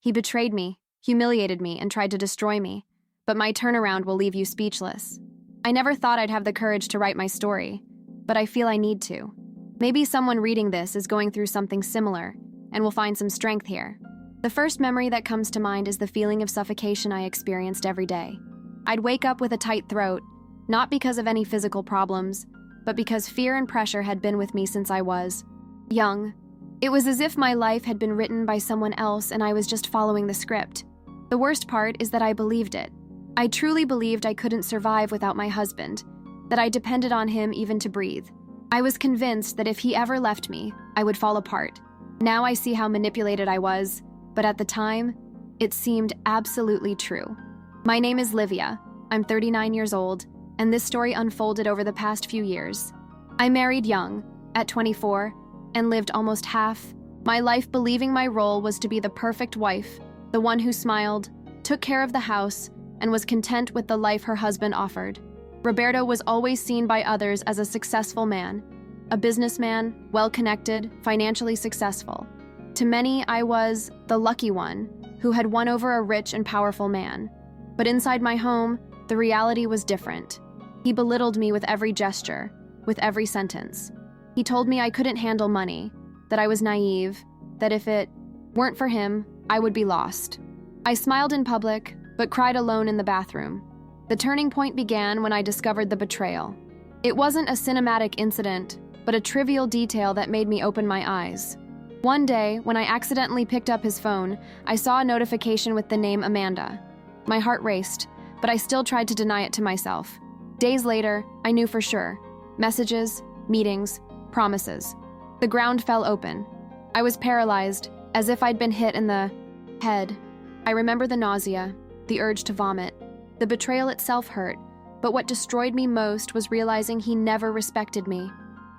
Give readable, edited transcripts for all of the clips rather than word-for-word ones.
He betrayed me, humiliated me, and tried to destroy me. But my turnaround will leave you speechless. I never thought I'd have the courage to write my story, but I feel I need to. Maybe someone reading this is going through something similar and will find some strength here. The first memory that comes to mind is the feeling of suffocation I experienced every day. I'd wake up with a tight throat, not because of any physical problems, but because fear and pressure had been with me since I was young. It was as if my life had been written by someone else and I was just following the script. The worst part is that I believed it. I truly believed I couldn't survive without my husband, that I depended on him even to breathe. I was convinced that if he ever left me, I would fall apart. Now I see how manipulated I was, but at the time, it seemed absolutely true. My name is Livia. I'm 39 years old, and this story unfolded over the past few years. I married young, at 24, and lived almost half my life believing my role was to be the perfect wife, the one who smiled, took care of the house, and was content with the life her husband offered. Roberto was always seen by others as a successful man, a businessman, well-connected, financially successful. To many, I was the lucky one who had won over a rich and powerful man. But inside my home, the reality was different. He belittled me with every gesture, with every sentence. He told me I couldn't handle money, that I was naive, that if it weren't for him, I would be lost. I smiled in public, but cried alone in the bathroom. The turning point began when I discovered the betrayal. It wasn't a cinematic incident, but a trivial detail that made me open my eyes. One day, when I accidentally picked up his phone, I saw a notification with the name Amanda. My heart raced, but I still tried to deny it to myself. Days later, I knew for sure. Messages, meetings, promises. The ground fell open. I was paralyzed, as if I'd been hit in the head. I remember the nausea, the urge to vomit. The betrayal itself hurt, but what destroyed me most was realizing he never respected me.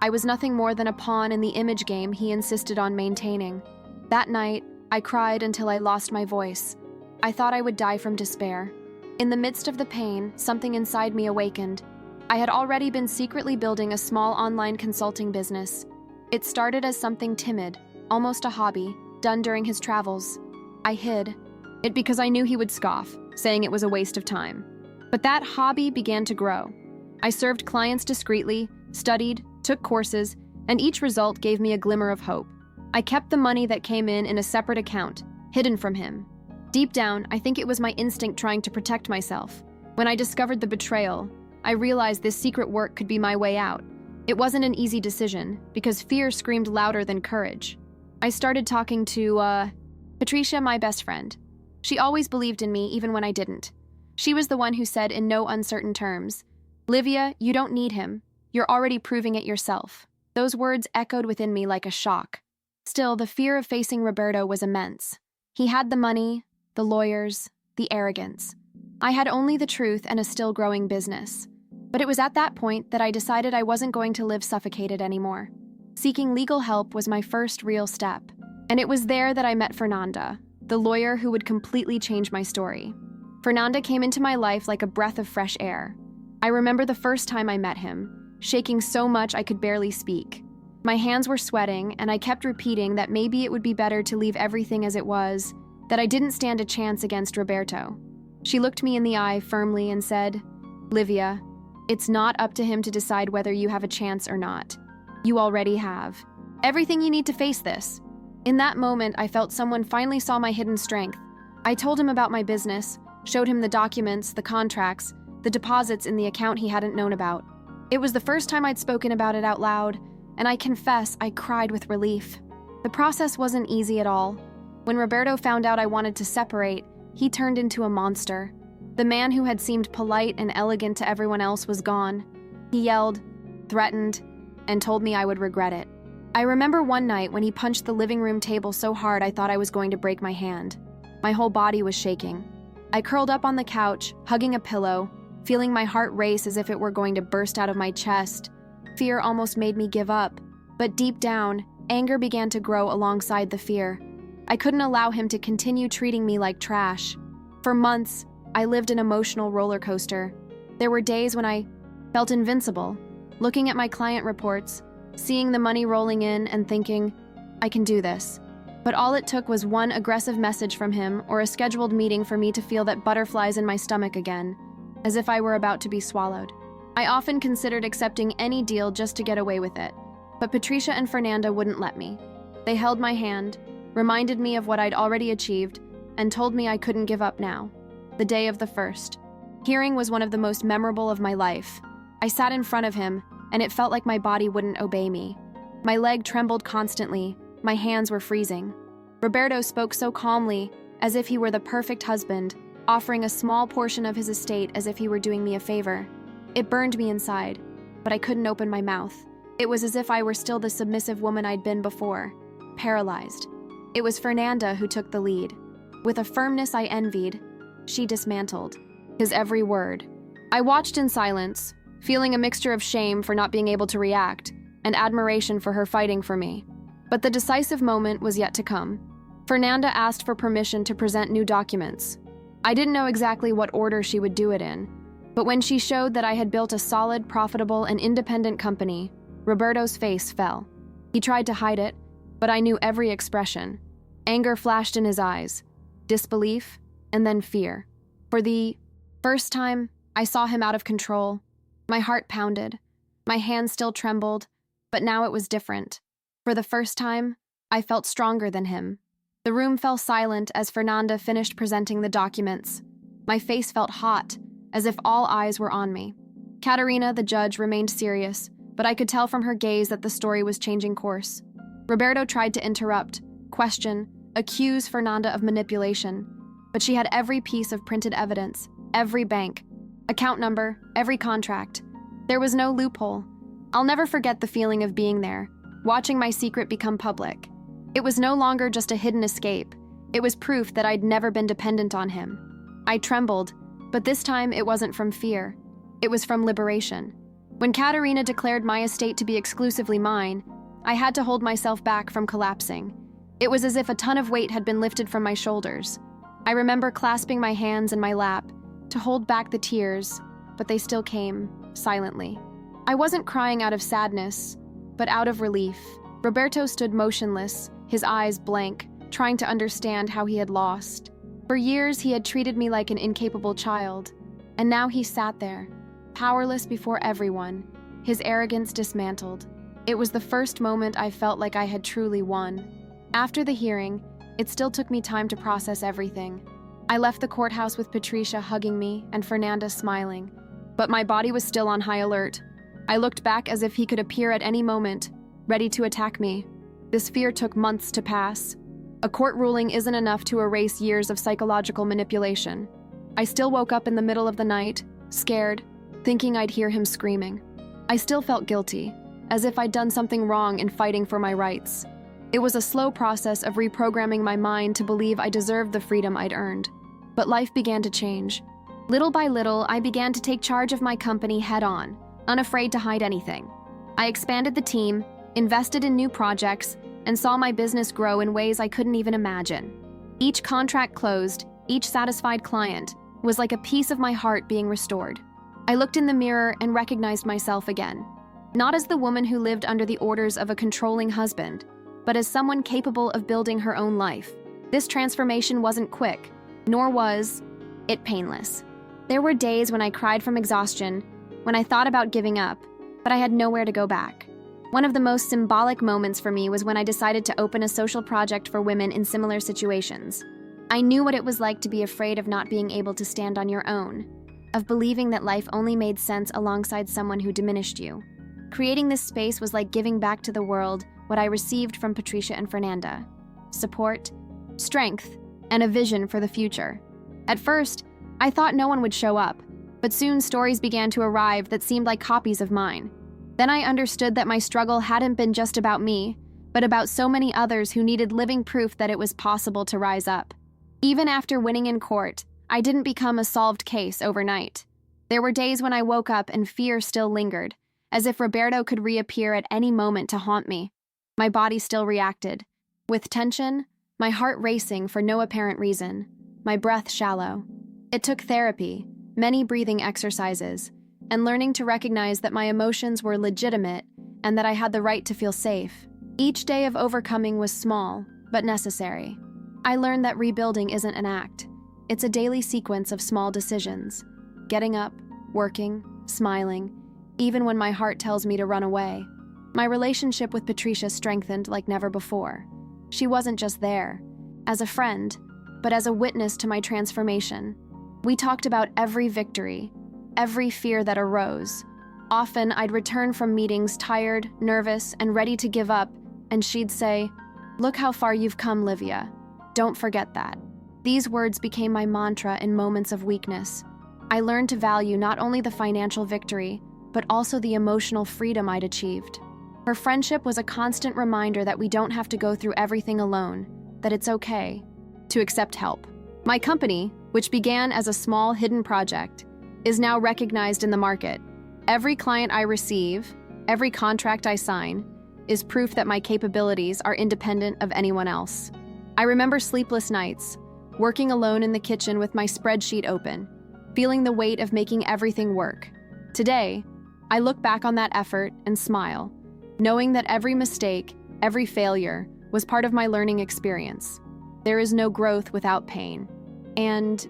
I was nothing more than a pawn in the image game he insisted on maintaining. That night, I cried until I lost my voice. I thought I would die from despair. In the midst of the pain, something inside me awakened. I had already been secretly building a small online consulting business. It started as something timid, almost a hobby, done during his travels. I hid it because I knew he would scoff, saying it was a waste of time. But that hobby began to grow. I served clients discreetly, studied, took courses, and each result gave me a glimmer of hope. I kept the money that came in a separate account, hidden from him. Deep down, I think it was my instinct trying to protect myself. When I discovered the betrayal, I realized this secret work could be my way out. It wasn't an easy decision, because fear screamed louder than courage. I started talking to, Patricia, my best friend. She always believed in me, even when I didn't. She was the one who said in no uncertain terms, "Livia, you don't need him. You're already proving it yourself." Those words echoed within me like a shock. Still, the fear of facing Roberto was immense. He had the money, the lawyers, the arrogance. I had only the truth and a still growing business. But it was at that point that I decided I wasn't going to live suffocated anymore. Seeking legal help was my first real step. And it was there that I met Fernanda, the lawyer who would completely change my story. Fernanda came into my life like a breath of fresh air. I remember the first time I met him, shaking so much I could barely speak. My hands were sweating, and I kept repeating that maybe it would be better to leave everything as it was, that I didn't stand a chance against Roberto. She looked me in the eye firmly and said, "Livia, it's not up to him to decide whether you have a chance or not. You already have everything you need to face this." In that moment, I felt someone finally saw my hidden strength. I told him about my business, showed him the documents, the contracts, the deposits in the account he hadn't known about. It was the first time I'd spoken about it out loud, and I confess I cried with relief. The process wasn't easy at all. When Roberto found out I wanted to separate, he turned into a monster. The man who had seemed polite and elegant to everyone else was gone. He yelled, threatened, and told me I would regret it. I remember one night when he punched the living room table so hard I thought I was going to break my hand. My whole body was shaking. I curled up on the couch, hugging a pillow, feeling my heart race as if it were going to burst out of my chest. Fear almost made me give up, but deep down, anger began to grow alongside the fear. I couldn't allow him to continue treating me like trash. For months, I lived an emotional roller coaster. There were days when I felt invincible, looking at my client reports, seeing the money rolling in and thinking, I can do this. But all it took was one aggressive message from him or a scheduled meeting for me to feel that butterflies in my stomach again, as if I were about to be swallowed. I often considered accepting any deal just to get away with it, but Patricia and Fernanda wouldn't let me. They held my hand, reminded me of what I'd already achieved, and told me I couldn't give up now. The day of the first hearing was one of the most memorable of my life. I sat in front of him, and it felt like my body wouldn't obey me. My leg trembled constantly, my hands were freezing. Roberto spoke so calmly, as if he were the perfect husband, offering a small portion of his estate as if he were doing me a favor. It burned me inside, but I couldn't open my mouth. It was as if I were still the submissive woman I'd been before, paralyzed. It was Fernanda who took the lead. With a firmness I envied, she dismantled his every word. I watched in silence, feeling a mixture of shame for not being able to react and admiration for her fighting for me. But the decisive moment was yet to come. Fernanda asked for permission to present new documents. I didn't know exactly what order she would do it in, but when she showed that I had built a solid, profitable, and independent company, Roberto's face fell. He tried to hide it, but I knew every expression. Anger flashed in his eyes, disbelief, and then fear. For the first time, I saw him out of control. My heart pounded. My hands still trembled, but now it was different. For the first time, I felt stronger than him. The room fell silent as Fernanda finished presenting the documents. My face felt hot, as if all eyes were on me. Katerina, the judge, remained serious, but I could tell from her gaze that the story was changing course. Roberto tried to interrupt, question, accuse Fernanda of manipulation, but she had every piece of printed evidence, every bank, account number, every contract. There was no loophole. I'll never forget the feeling of being there, watching my secret become public. It was no longer just a hidden escape. It was proof that I'd never been dependent on him. I trembled, but this time it wasn't from fear. It was from liberation. When Katerina declared my estate to be exclusively mine, I had to hold myself back from collapsing. It was as if a ton of weight had been lifted from my shoulders. I remember clasping my hands in my lap to hold back the tears, but they still came, silently. I wasn't crying out of sadness, but out of relief. Roberto stood motionless, his eyes blank, trying to understand how he had lost. For years, he had treated me like an incapable child, and now he sat there, powerless before everyone, his arrogance dismantled. It was the first moment I felt like I had truly won. After the hearing, it still took me time to process everything. I left the courthouse with Patricia hugging me and Fernanda smiling, but my body was still on high alert. I looked back as if he could appear at any moment, ready to attack me. This fear took months to pass. A court ruling isn't enough to erase years of psychological manipulation. I still woke up in the middle of the night, scared, thinking I'd hear him screaming. I still felt guilty, as if I'd done something wrong in fighting for my rights. It was a slow process of reprogramming my mind to believe I deserved the freedom I'd earned. But life began to change. Little by little, I began to take charge of my company head-on, unafraid to hide anything. I expanded the team, invested in new projects, and saw my business grow in ways I couldn't even imagine. Each contract closed, each satisfied client, was like a piece of my heart being restored. I looked in the mirror and recognized myself again. Not as the woman who lived under the orders of a controlling husband, but as someone capable of building her own life. This transformation wasn't quick, nor was it painless. There were days when I cried from exhaustion, when I thought about giving up, but I had nowhere to go back. One of the most symbolic moments for me was when I decided to open a social project for women in similar situations. I knew what it was like to be afraid of not being able to stand on your own, of believing that life only made sense alongside someone who diminished you. Creating this space was like giving back to the world what I received from Patricia and Fernanda: support, strength, and a vision for the future. At first, I thought no one would show up, but soon stories began to arrive that seemed like copies of mine. Then I understood that my struggle hadn't been just about me, but about so many others who needed living proof that it was possible to rise up. Even after winning in court, I didn't become a solved case overnight. There were days when I woke up and fear still lingered, as if Roberto could reappear at any moment to haunt me. My body still reacted, with tension, my heart racing for no apparent reason, my breath shallow. It took therapy, many breathing exercises, and learning to recognize that my emotions were legitimate and that I had the right to feel safe. Each day of overcoming was small, but necessary. I learned that rebuilding isn't an act. It's a daily sequence of small decisions. Getting up, working, smiling, even when my heart tells me to run away. My relationship with Patricia strengthened like never before. She wasn't just there, as a friend, but as a witness to my transformation. We talked about every victory, every fear that arose. Often, I'd return from meetings tired, nervous, and ready to give up, and she'd say, "Look how far you've come, Livia. Don't forget that." These words became my mantra in moments of weakness. I learned to value not only the financial victory, but also the emotional freedom I'd achieved. Her friendship was a constant reminder that we don't have to go through everything alone, that it's okay to accept help. My company, which began as a small hidden project, is now recognized in the market. Every client I receive, every contract I sign, is proof that my capabilities are independent of anyone else. I remember sleepless nights, working alone in the kitchen with my spreadsheet open, feeling the weight of making everything work. Today, I look back on that effort and smile, knowing that every mistake, every failure, was part of my learning experience. There is no growth without pain. And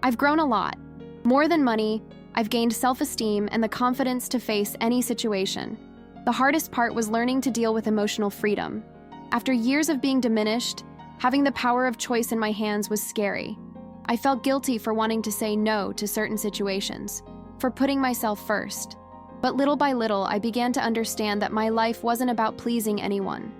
I've grown a lot. More than money, I've gained self-esteem and the confidence to face any situation. The hardest part was learning to deal with emotional freedom. After years of being diminished, having the power of choice in my hands was scary. I felt guilty for wanting to say no to certain situations, for putting myself first. But little by little, I began to understand that my life wasn't about pleasing anyone.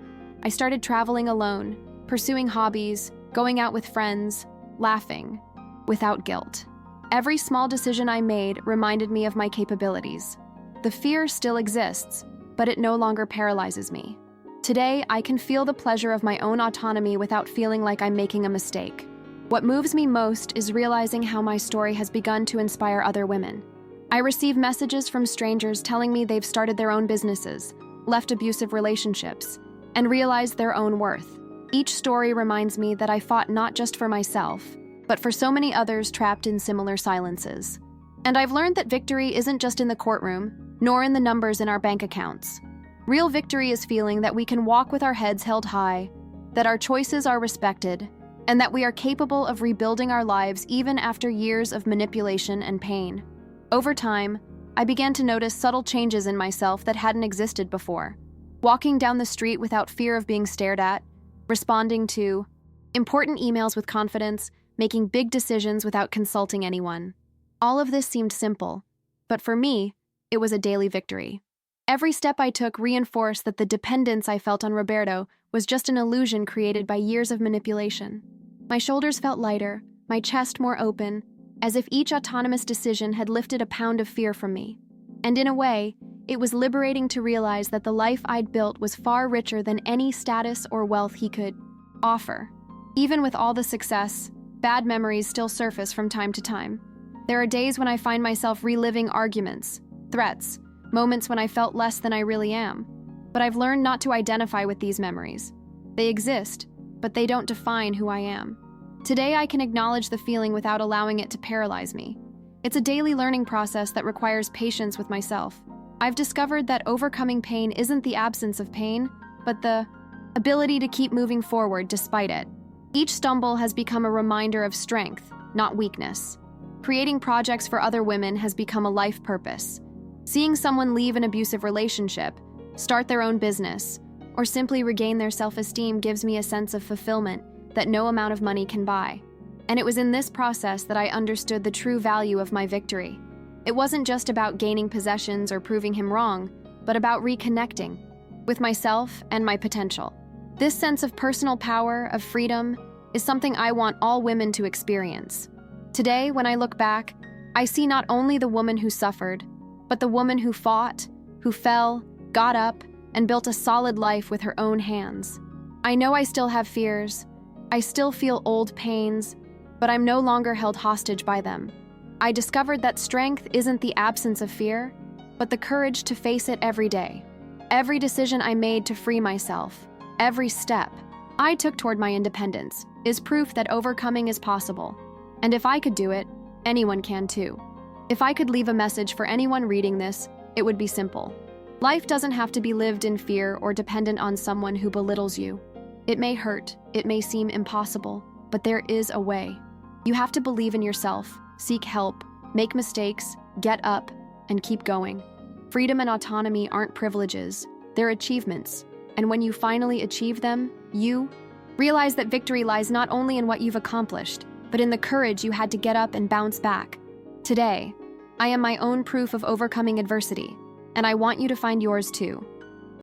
I started traveling alone, pursuing hobbies, going out with friends, laughing, without guilt. Every small decision I made reminded me of my capabilities. The fear still exists, but it no longer paralyzes me. Today, I can feel the pleasure of my own autonomy without feeling like I'm making a mistake. What moves me most is realizing how my story has begun to inspire other women. I receive messages from strangers telling me they've started their own businesses, left abusive relationships, and realized their own worth. Each story reminds me that I fought not just for myself, but for so many others trapped in similar silences. And I've learned that victory isn't just in the courtroom, nor in the numbers in our bank accounts. Real victory is feeling that we can walk with our heads held high, that our choices are respected, and that we are capable of rebuilding our lives even after years of manipulation and pain. Over time, I began to notice subtle changes in myself that hadn't existed before. Walking down the street without fear of being stared at, responding to important emails with confidence, making big decisions without consulting anyone. All of this seemed simple, but for me, it was a daily victory. Every step I took reinforced that the dependence I felt on Roberto was just an illusion created by years of manipulation. My shoulders felt lighter, my chest more open, as if each autonomous decision had lifted a pound of fear from me. And in a way, it was liberating to realize that the life I'd built was far richer than any status or wealth he could offer. Even with all the success, bad memories still surface from time to time. There are days when I find myself reliving arguments, threats, moments when I felt less than I really am. But I've learned not to identify with these memories. They exist, but they don't define who I am. Today, I can acknowledge the feeling without allowing it to paralyze me. It's a daily learning process that requires patience with myself. I've discovered that overcoming pain isn't the absence of pain, but the ability to keep moving forward despite it. Each stumble has become a reminder of strength, not weakness. Creating projects for other women has become a life purpose. Seeing someone leave an abusive relationship, start their own business, or simply regain their self-esteem gives me a sense of fulfillment that no amount of money can buy. And it was in this process that I understood the true value of my victory. It wasn't just about gaining possessions or proving him wrong, but about reconnecting with myself and my potential. This sense of personal power, of freedom, is something I want all women to experience. Today, when I look back, I see not only the woman who suffered, but the woman who fought, who fell, got up, and built a solid life with her own hands. I know I still have fears. I still feel old pains, but I'm no longer held hostage by them. I discovered that strength isn't the absence of fear, but the courage to face it every day. Every decision I made to free myself, every step I took toward my independence, is proof that overcoming is possible. And if I could do it, anyone can too. If I could leave a message for anyone reading this, it would be simple. Life doesn't have to be lived in fear or dependent on someone who belittles you. It may hurt, it may seem impossible, but there is a way. You have to believe in yourself, seek help, make mistakes, get up, and keep going. Freedom and autonomy aren't privileges, they're achievements. And when you finally achieve them, you realize that victory lies not only in what you've accomplished, but in the courage you had to get up and bounce back. Today, I am my own proof of overcoming adversity, and I want you to find yours too.